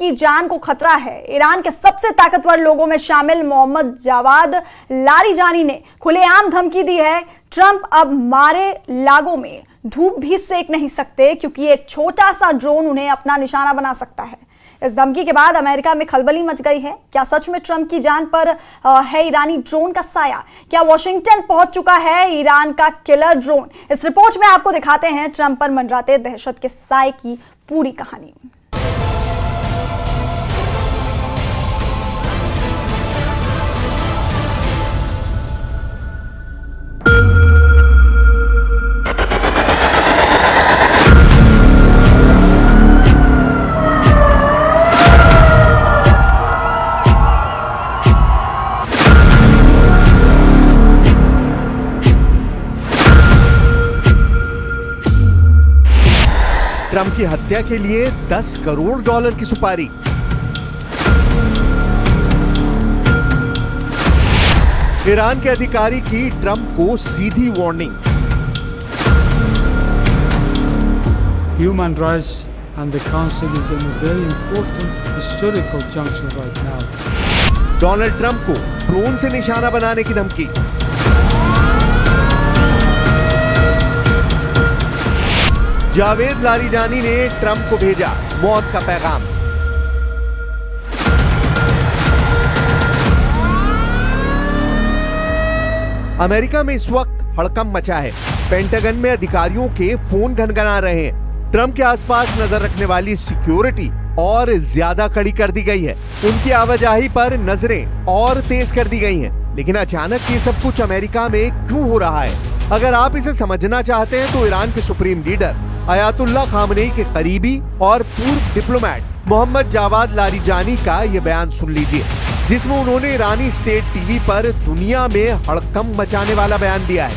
की जान को खतरा है। ईरान के सबसे ताकतवर लोगों में शामिल मोहम्मद जावाद लारिजानी ने खुलेआम धमकी दी है। ट्रंप अब मारे लागों में धूप भी सेक नहीं सकते क्योंकि एक छोटा सा ड्रोन उन्हें अपना निशाना बना सकता है। इस धमकी के बाद अमेरिका में खलबली मच गई है। क्या सच में ट्रंप की जान पर है ईरानी ड्रोन का साया? क्या वॉशिंगटन पहुंच चुका है ईरान का किलर ड्रोन? इस रिपोर्ट में आपको दिखाते हैं ट्रंप पर मंडराते दहशत के साए की पूरी कहानी। ट्रंप की हत्या के लिए $10 करोड़ की सुपारी। ईरान के अधिकारी की ट्रंप को सीधी warning. Human rights and the council is in a very important historical juncture right now. Donald Trump को ड्रोन से निशाना बनाने की धमकी। जावेद लारिजानी ने ट्रंप को भेजा मौत का पैगाम। अमेरिका में इस वक्त हड़कंप मचा है। पेंटागन में अधिकारियों के फोन घनघना रहे हैं। ट्रंप के आसपास नजर रखने वाली सिक्योरिटी और ज्यादा कड़ी कर दी गई है। उनकी आवाजाही पर नजरें और तेज कर दी गई हैं। लेकिन अचानक ये सब कुछ अमेरिका में क्यों हो रहा है? अगर आप इसे समझना चाहते हैं तो ईरान के सुप्रीम लीडर अयातुल्ला खामनेई के करीबी और पूर्व डिप्लोमेट मोहम्मद जावाद लारिजानी का ये बयान सुन लीजिए, जिसमें उन्होंने ईरानी स्टेट टीवी पर दुनिया में हड़कंप मचाने वाला बयान दिया है।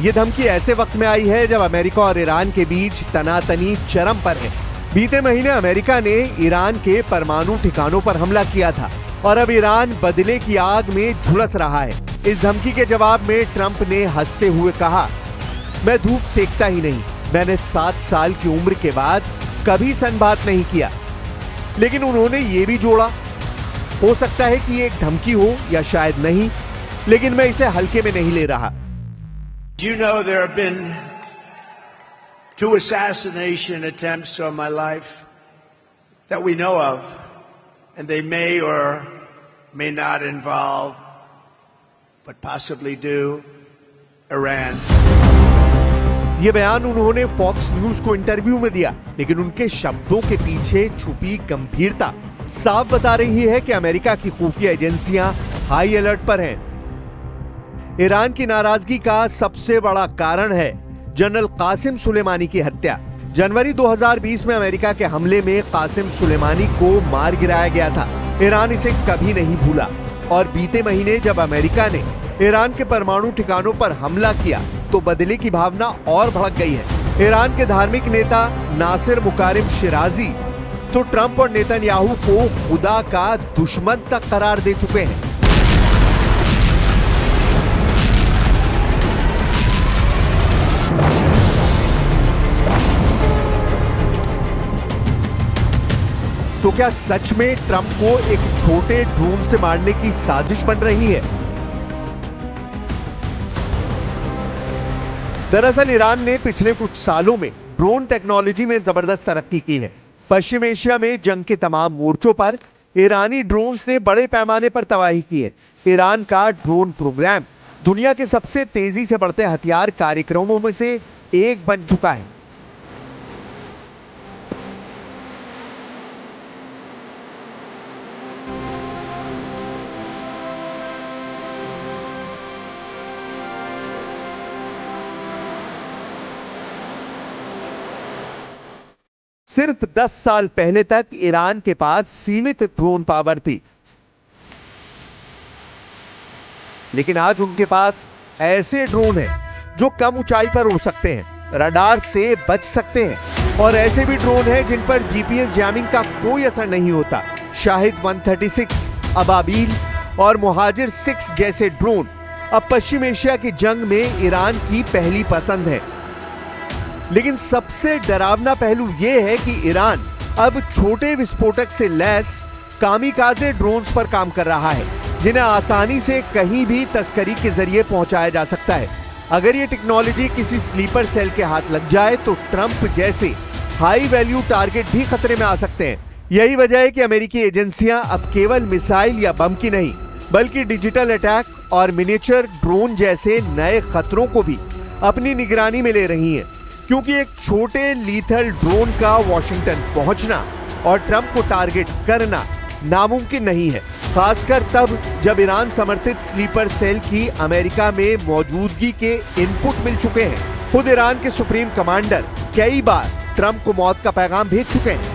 ये धमकी ऐसे वक्त में आई है जब अमेरिका और ईरान के बीच तनातनी चरम पर है। बीते महीने अमेरिका ने ईरान के परमाणु ठिकानों पर हमला किया था और अब ईरान बदले की आग में झुलस रहा है। इस धमकी के जवाब में ट्रंप ने हंसते हुए कहा, मैं धूप सेकता ही नहीं, मैंने 7 साल की उम्र के बाद कभी सनबात नहीं किया। लेकिन उन्होंने ये भी जोड़ा, हो सकता है कि ये एक धमकी हो या शायद नहीं, लेकिन मैं इसे हल्के में नहीं ले रहा। You know, there have been 2 assassination attempts on my life that we know of, and they may or may not involve, but possibly do, Iran. ये बयान उन्होंने फॉक्स न्यूज को इंटरव्यू में दिया, लेकिन उनके शब्दों के पीछे छुपी गंभीरता साफ बता रही है कि अमेरिका की खुफिया एजेंसियां हाई अलर्ट पर हैं। ईरान की नाराजगी का सबसे बड़ा कारण है जनरल कासिम सुलेमानी की हत्या। जनवरी 2020 में अमेरिका के हमले में कासिम सुलेमानी को मार गिराया गया था। ईरान इसे कभी नहीं भूला और बीते महीने जब अमेरिका ने ईरान के परमाणु ठिकानों पर हमला किया तो बदले की भावना और भड़क गई है। ईरान के धार्मिक नेता नासिर मुकारिम शिराजी तो ट्रंप और नेतन्याहू को खुदा का दुश्मन तक करार दे चुके हैं। तो क्या सच में ट्रंप को एक छोटे ड्रोन से मारने की साजिश बन रही है? दरअसल ईरान ने पिछले कुछ सालों में ड्रोन टेक्नोलॉजी में जबरदस्त तरक्की की है। पश्चिम एशिया में जंग के तमाम मोर्चों पर ईरानी ड्रोन्स ने बड़े पैमाने पर तबाही की है। ईरान का ड्रोन प्रोग्राम दुनिया के सबसे तेजी से बढ़ते हथियार कार्यक्रमों में से एक बन चुका है। सिर्फ 10 साल पहले तक ईरान के पास सीमित ड्रोन पावर थी। लेकिन आज उनके पास ऐसे ड्रोन हैं जो कम ऊंचाई पर उड़ सकते हैं, रडार से बच सकते हैं, और ऐसे भी ड्रोन हैं जिन पर जीपीएस जैमिंग का कोई असर नहीं होता। शाहिद 136, अबाबील और मुहाजिर 6 जैसे ड्रोन अब पश्चिम एशिया की जंग में ईरान की पहली पसंद है। लेकिन सबसे डरावना पहलू यह है कि ईरान अब छोटे विस्फोटक से लैस कामिकाज़े ड्रोन्स पर काम कर रहा है, जिन्हें आसानी से कहीं भी तस्करी के जरिए पहुंचाया जा सकता है। अगर ये टेक्नोलॉजी किसी स्लीपर सेल के हाथ लग जाए तो ट्रंप जैसे हाई वैल्यू टारगेट भी खतरे में आ सकते हैं। यही वजह है कि अमेरिकी एजेंसियां अब केवल मिसाइल या बम की नहीं, बल्कि डिजिटल अटैक और मिनिएचर ड्रोन जैसे नए खतरों को भी अपनी निगरानी में ले रही हैं, क्योंकि एक छोटे लीथल ड्रोन का वॉशिंगटन पहुंचना और ट्रंप को टारगेट करना नामुमकिन नहीं है, खासकर तब जब ईरान समर्थित स्लीपर सेल की अमेरिका में मौजूदगी के इनपुट मिल चुके हैं। खुद ईरान के सुप्रीम कमांडर कई बार ट्रंप को मौत का पैगाम भेज चुके हैं।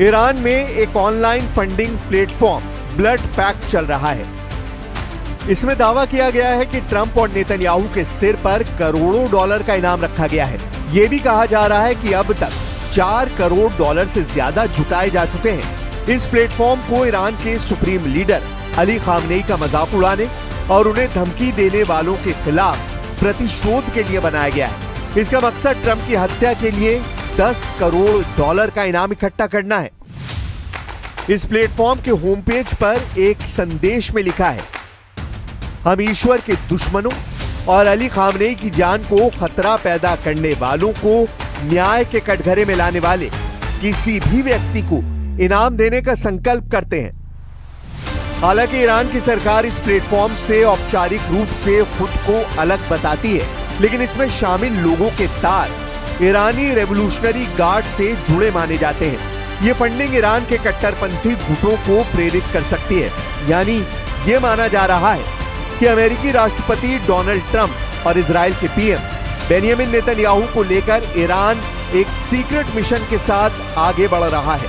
ईरान में एक online funding platform blood pact चल रहा है। इसमें दावा किया गया है कि ट्रंप और नेतन्याहू के सिर पर करोड़ों डॉलर का इनाम रखा गया है। यह भी कहा जा रहा है कि अब तक 4 करोड़ डॉलर से ज्यादा जुटाए जा चुके हैं। इस प्लेटफॉर्म को ईरान के सुप्रीम लीडर अली खामनेई का मजाक उड़ाने और उन्हें धमकी देने वालों के खिलाफ प्रतिशोध के लिए बनाया गया है। इसका मकसद ट्रंप की हत्या के लिए 10 करोड़ डॉलर का इनाम इकट्ठा करना है। इस प्लेटफॉर्म के होम पेज पर एक संदेश में लिखा है, हम ईश्वर के दुश्मनों और अली खामनेई की जान को खतरा पैदा करने वालों को न्याय के कटघरे में लाने वाले किसी भी व्यक्ति को इनाम देने का संकल्प करते हैं। हालांकि ईरान की सरकार इस प्लेटफॉर्म से औपचारिक रूप से खुद को अलग बताती है, लेकिन इसमें शामिल लोगों के तार ईरानी रेवोल्यूशनरी गार्ड से जुड़े माने जाते हैं। ये फंडिंग ईरान के कट्टरपंथी गुटों को प्रेरित कर सकती है। यानी ये माना जा रहा है कि अमेरिकी राष्ट्रपति डोनाल्ड ट्रंप और इजराइल के पीएम बेनियामिन नेतन्याहू को लेकर ईरान एक सीक्रेट मिशन के साथ आगे बढ़ रहा है।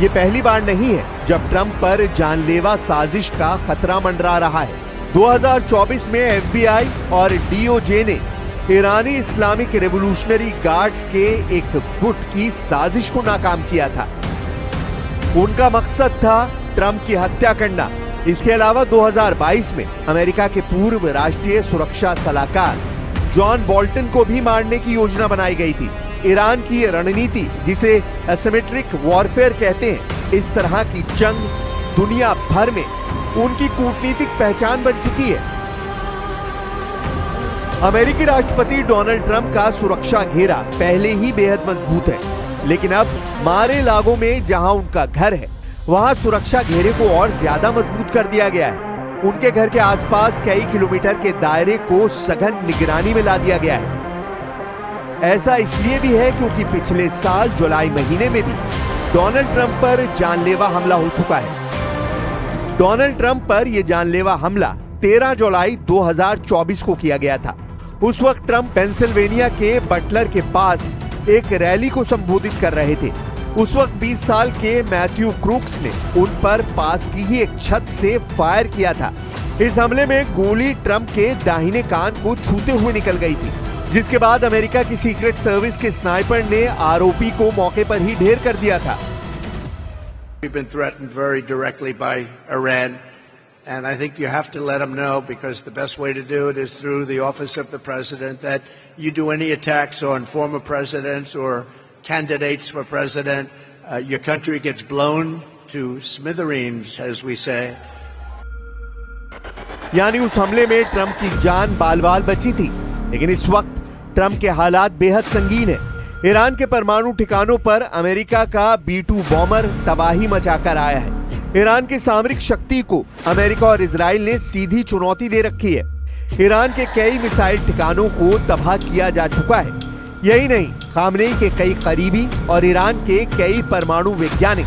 ये पहली बार नहीं है जब ट्रंप पर जानलेवा साजिश का खतरा मंडरा रहा है। 2024 में एफबीआई और डीओजे ने ईरानी इस्लामिक रेवोल्यूशनरी गार्ड्स के एक गुट की साजिश को नाकाम किया था। उनका मकसद था ट्रंप की हत्या करना। इसके अलावा 2022 में अमेरिका के पूर्व राष्ट्रीय सुरक्षा सलाहकार जॉन बोल्टन को भी मारने की योजना बनाई गई थी। ईरान की ये रणनीति, जिसे एसिमेट्रिक वॉरफेयर कहते हैं, इस तरह की जंग दुनिया भर में उनकी कूटनीतिक पहचान बन चुकी है। अमेरिकी राष्ट्रपति डोनाल्ड ट्रंप का सुरक्षा घेरा पहले ही बेहद मजबूत है, लेकिन अब मारे लागो में जहां उनका घर है, वहां सुरक्षा घेरे को और ज्यादा मजबूत कर दिया गया है। उनके घर के आसपास कई किलोमीटर के दायरे को सघन निगरानी में ला दिया गया है। ऐसा इसलिए भी है क्योंकि पिछले साल जुलाई महीने में भी डोनाल्ड ट्रंप पर जानलेवा हमला हो चुका है। डोनाल्ड ट्रंप पर यह जानलेवा हमला 13 जुलाई 2024 को किया गया था। उस वक्त ट्रंप पेंसिल्वेनिया के बटलर के पास एक रैली को संबोधित कर रहे थे। उस वक्त 20 साल के मैथ्यू क्रूक्स ने उन पर पास की ही एक छत से फायर किया था। इस हमले में गोली ट्रंप के दाहिने कान को छूते हुए निकल गई थी, जिसके बाद अमेरिका की सीक्रेट सर्विस के स्नाइपर ने आरोपी को मौके पर ही ढेर कर दिया था। We've been threatened very directly by Iran, and I think you have to let them know, because the best way to do it is through the office of the president, that you do any attacks on former presidents or candidates for president, your country gets blown to smithereens, as we say. यानी उस हमले में Trump की जान बाल-बाल बची थी, लेकिन इस वक्त ट्रंप के हालात बेहद संगीन है। ईरान के परमाणु ठिकानों पर अमेरिका का B-2 बॉम्बर तबाही मचाकर आया है। ईरान की सामरिक शक्ति को अमेरिका और इजराइल ने सीधी चुनौती दे रखी है। ईरान के कई मिसाइल ठिकानों को तबाह किया जा चुका है। यही नहीं, खामनेई के कई करीबी और ईरान के कई परमाणु वैज्ञानिक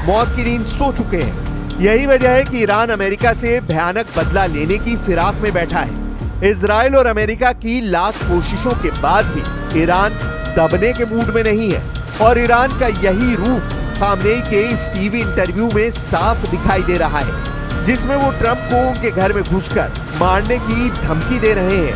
मौत की नींद सो चुके हैं। यही वजह है कि ईरान अमेरिका से भयानक बदला लेने की फिराक में बैठा है। इजराइल और अमेरिका की लाख कोशिशों के बाद भी ईरान दबने के मूड में नहीं है, और ईरान का यही रूप खामनेई के इस टीवी इंटरव्यू में साफ दिखाई दे रहा है, जिसमें वो ट्रंप को उनके घर में घुसकर मारने की धमकी दे रहे हैं।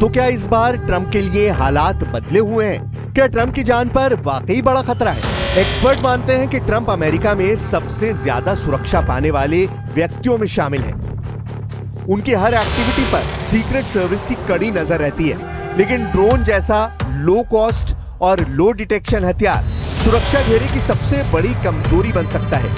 तो क्या इस बार ट्रंप के लिए हालात बदले हुए हैं? क्या ट्रंप की जान पर वाकई बड़ा खतरा है? एक्सपर्ट मानते हैं कि ट्रंप अमेरिका में सबसे ज्यादा सुरक्षा पाने वाले व्यक्तियों में शामिल हैं। उनकी हर एक्टिविटी पर सीक्रेट सर्विस की कड़ी नजर रहती है, लेकिन ड्रोन जैसा लो कॉस्ट और लो डिटेक्शन हथियार सुरक्षा घेरे की सबसे बड़ी कमजोरी बन सकता है।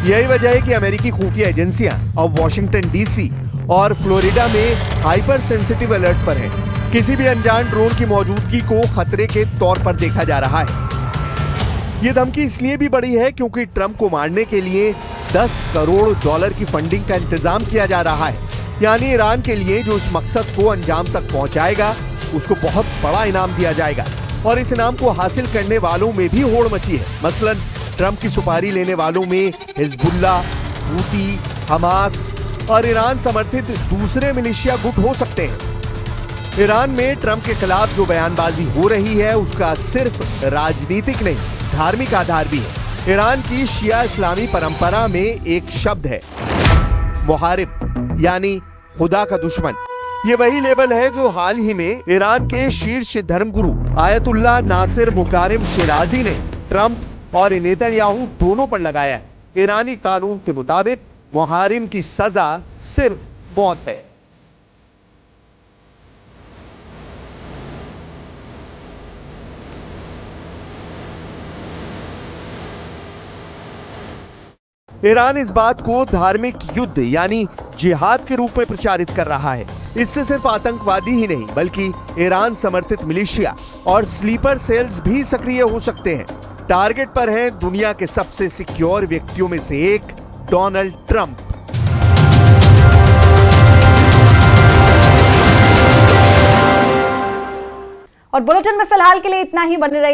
यही वजह है कि अमेरिकी खुफिया एजेंसियां अब वॉशिंगटन डीसी और फ्लोरिडा में हाइपर सेंसिटिव अलर्ट पर हैं। किसी भी अनजान ड्रोन की मौजूदगी को खतरे के तौर पर देखा जा रहा है। ये धमकी इसलिए भी बड़ी है क्योंकि ट्रंप को मारने के लिए $10 करोड़ की फंडिंग का इंतजाम किया जा रहा है। यानी ईरान के लिए जो इस मकसद को अंजाम तक पहुंचाएगा, उसको बहुत बड़ा इनाम दिया जाएगा, और इस इनाम को हासिल करने वालों में भी होड़ मची है। मसलन ट्रंप की सुपारी लेने वालों में हिजबुल्ला, हूती, हमास और ईरान समर्थित दूसरे मिलिशिया गुट हो सकते हैं। ईरान में ट्रंप के खिलाफ जो बयानबाजी हो रही है, उसका सिर्फ राजनीतिक नहीं, धार्मिक आधार भी है। ईरान की शिया इस्लामी परंपरा में एक शब्द है, मुहारिब, यानी खुदा का दुश्मन। ये वही लेबल है जो हाल ही में ईरान के शीर्ष धर्मगुरु आयतुल्लाह नासिर मुकारिम शिराजी ने ट्रंप और नेतन्याहू दोनों पर लगाया है। ईरानी कानून के मुताबिक मुहारिम की सजा सिर्फ मौत है। ईरान इस बात को धार्मिक युद्ध यानी जिहाद के रूप में प्रचारित कर रहा है। इससे सिर्फ आतंकवादी ही नहीं, बल्कि ईरान समर्थित मिलिशिया और स्लीपर सेल्स भी सक्रिय हो सकते हैं। टारगेट पर हैं दुनिया के सबसे सिक्योर व्यक्तियों में से एक, डोनाल्ड ट्रंप। और बुलेटिन में फिलहाल के लिए इतना ही। बने रहिए।